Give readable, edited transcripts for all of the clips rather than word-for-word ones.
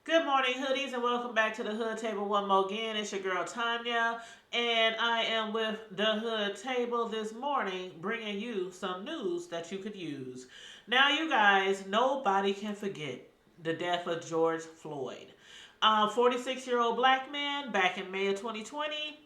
Good morning, hoodies, and welcome back to the Hood Table one more again. It's your girl Tanya, and I am with the Hood Table this morning, bringing you some news that you could use. Now, you guys, nobody can forget the death of George Floyd. 46-year-old black man back in May of 2020.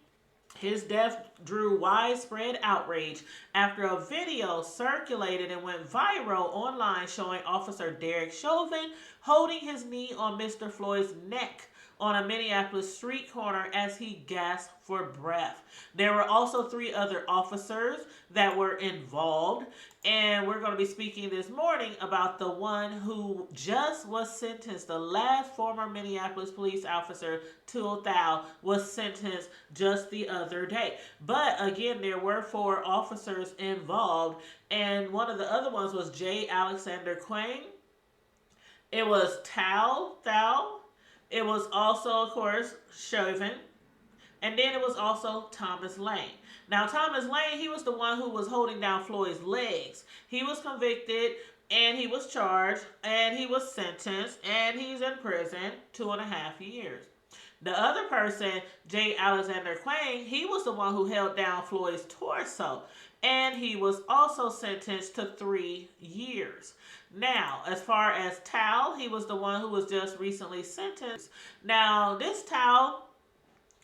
His death drew widespread outrage after a video circulated and went viral online showing Officer Derek Chauvin holding his knee on Mr. Floyd's neck on a Minneapolis street corner as he gasped for breath. There were also three other officers that were involved, and we're going to be speaking this morning about the one who just was sentenced. The last former Minneapolis police officer, Tou Thao, was sentenced just the other day. But again, there were four officers involved, and one of the other ones was J. Alexander Quang. It was Tou Thao. It was also, of course, Chauvin. And then it was also Thomas Lane. Now, Thomas Lane, he was the one who was holding down Floyd's legs. He was convicted, and he was charged, and he was sentenced, and he's in prison 2.5 years. The other person, J. Alexander Quang, he was the one who held down Floyd's torso, and he was also sentenced to 3 years. Now, as far as Tou, he was the one who was just recently sentenced. Now, this Tou,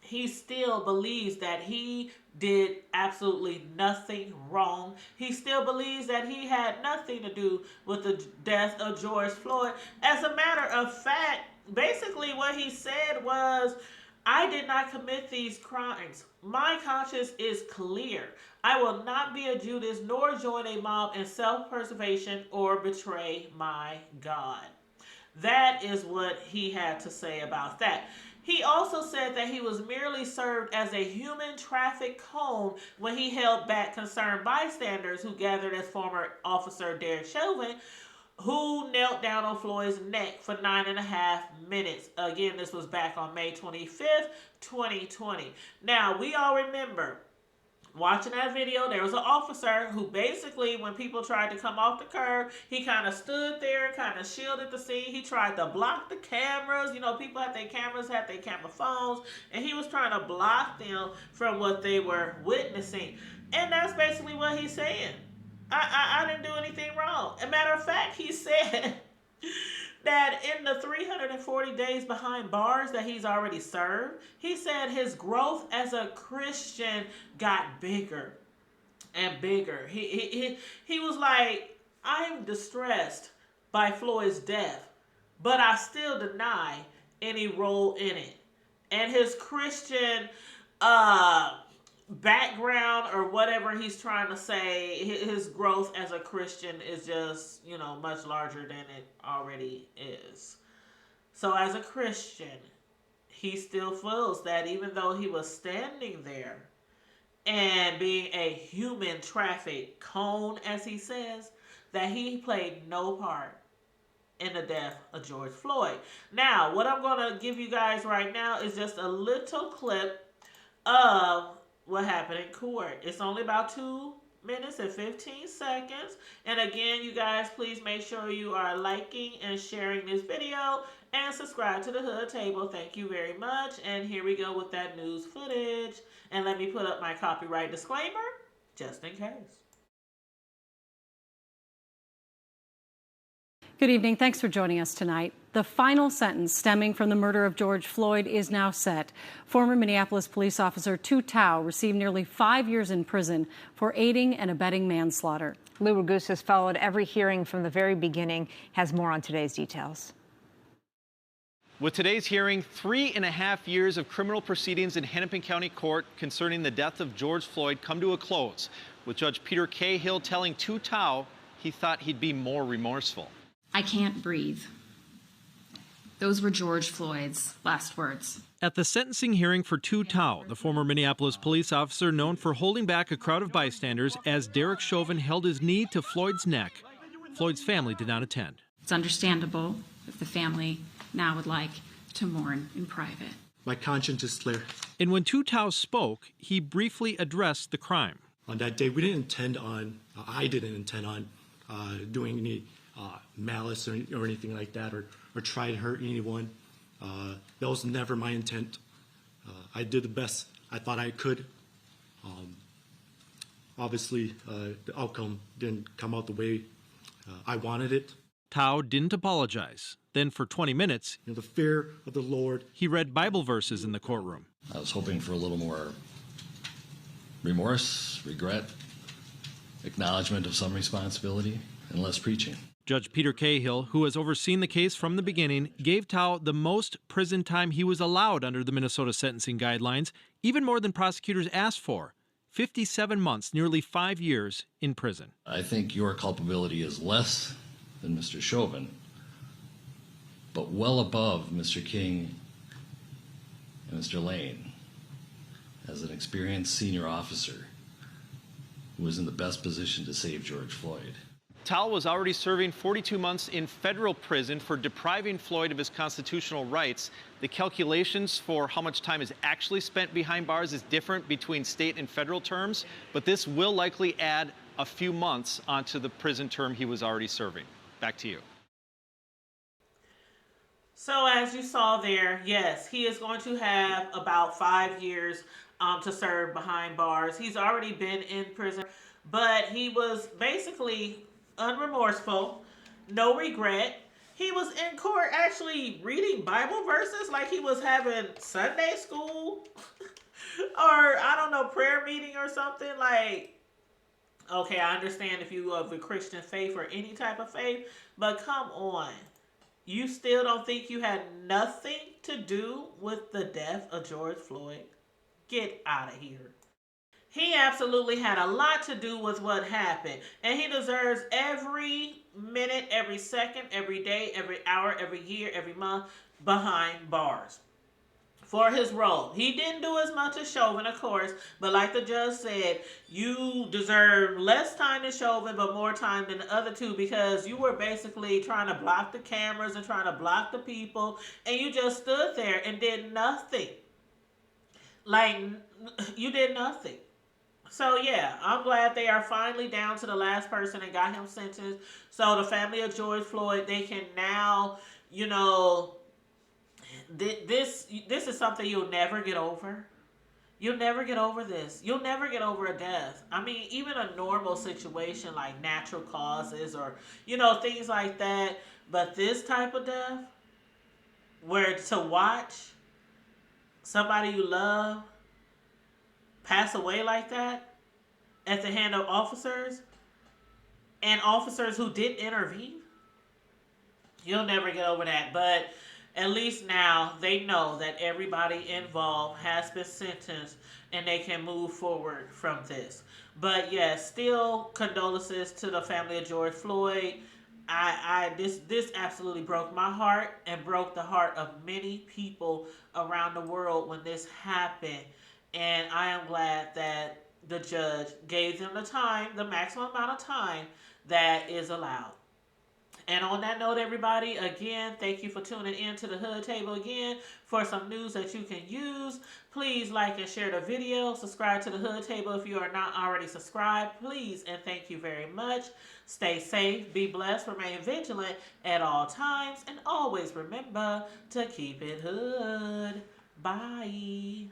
he still believes that he did absolutely nothing wrong. He still believes that he had nothing to do with the death of George Floyd. As a matter of fact, basically what he said was, I did not commit these crimes. My conscience is clear. I will not be a Judas nor join a mob in self-preservation or betray my God. That is what he had to say about that. He also said that he was merely served as a human traffic cone when he held back concerned bystanders who gathered as former officer Derek Chauvin, who knelt down on Floyd's neck for 9.5 minutes. Again, this was back on May 25th, 2020. Now, we all remember watching that video, there was an officer who basically, when people tried to come off the curb, he kind of stood there and kind of shielded the scene. He tried to block the cameras. You know, people had their cameras, had their camera phones, and he was trying to block them from what they were witnessing. And that's basically what he's saying. I didn't do anything wrong. As a matter of fact, he said that in the 340 days behind bars that he's already served, he said his growth as a Christian got bigger and bigger. He was like, I'm distressed by Floyd's death, but I still deny any role in it. And his Christian background or whatever he's trying to say, his growth as a Christian is just, much larger than it already is. So as a Christian, he still feels that even though he was standing there and being a human traffic cone, as he says, that he played no part in the death of George Floyd. Now, what I'm going to give you guys right now is just a little clip of what happened in court. It's only about 2 minutes and 15 seconds. And again, you guys, please make sure you are liking and sharing this video and subscribe to the Hood Table. Thank you very much. And here we go with that news footage. And let me put up my copyright disclaimer, just in case. Good evening. Thanks for joining us tonight. The final sentence stemming from the murder of George Floyd is now set. Former Minneapolis police officer Tou Thao received nearly 5 years in prison for aiding and abetting manslaughter. Lou Ragus has followed every hearing from the very beginning, has more on today's details. With today's hearing, 3.5 years of criminal proceedings in Hennepin County Court concerning the death of George Floyd come to a close, with Judge Peter Cahill telling Tou Thao he thought he'd be more remorseful. I can't breathe. Those were George Floyd's last words. At the sentencing hearing for Tou Thao, the former Minneapolis police officer known for holding back a crowd of bystanders as Derek Chauvin held his knee to Floyd's neck, Floyd's family did not attend. It's understandable if the family now would like to mourn in private. My conscience is clear. And when Tou Thao spoke, he briefly addressed the crime. On that day, I didn't intend on doing any malice or anything like that, or try to hurt anyone. That was never my intent. I did the best I thought I could. Obviously, the outcome didn't come out the way I wanted it. Thao didn't apologize. Then for 20 minutes, The fear of the Lord. he read Bible verses in the courtroom. I was hoping for a little more remorse, regret, acknowledgement of some responsibility, and less preaching. Judge Peter Cahill, who has overseen the case from the beginning, gave Thao the most prison time he was allowed under the Minnesota sentencing guidelines, even more than prosecutors asked for. 57 months, nearly 5 years in prison. I think your culpability is less than Mr. Chauvin, but well above Mr. King and Mr. Lane as an experienced senior officer who was in the best position to save George Floyd. Thao was already serving 42 months in federal prison for depriving Floyd of his constitutional rights. The calculations for how much time is actually spent behind bars is different between state and federal terms, but this will likely add a few months onto the prison term he was already serving. Back to you. So as you saw there, yes, he is going to have about 5 years to serve behind bars. He's already been in prison, but he was basically unremorseful, no regret. He was in court actually reading Bible verses like he was having Sunday school or, I don't know, prayer meeting or something. Like, okay, I understand if you are of the Christian faith or any type of faith, but come on. You still don't think you had nothing to do with the death of George Floyd? Get out of here. He absolutely had a lot to do with what happened, and he deserves every minute, every second, every day, every hour, every year, every month behind bars for his role. He didn't do as much as Chauvin, of course, but like the judge said, you deserve less time than Chauvin, but more time than the other two, because you were basically trying to block the cameras and trying to block the people, and you just stood there and did nothing. Like, you did nothing. So yeah, I'm glad they are finally down to the last person and got him sentenced. So the family of George Floyd, they can now, this is something you'll never get over. You'll never get over this. You'll never get over a death. I mean, even a normal situation like natural causes or, things like that. But this type of death, where to watch somebody you love pass away like that at the hand of officers and officers who didn't intervene, you'll never get over that. But at least now they know that everybody involved has been sentenced and they can move forward from this. But yes, still condolences to the family of George Floyd. This absolutely broke my heart and broke the heart of many people around the world when this happened. And I am glad that the judge gave them the time, the maximum amount of time that is allowed. And on that note, everybody, again, thank you for tuning in to the Hood Table again for some news that you can use. Please like and share the video. Subscribe to the Hood Table if you are not already subscribed. Please and thank you very much. Stay safe, be blessed, remain vigilant at all times, and always remember to keep it hood. Bye.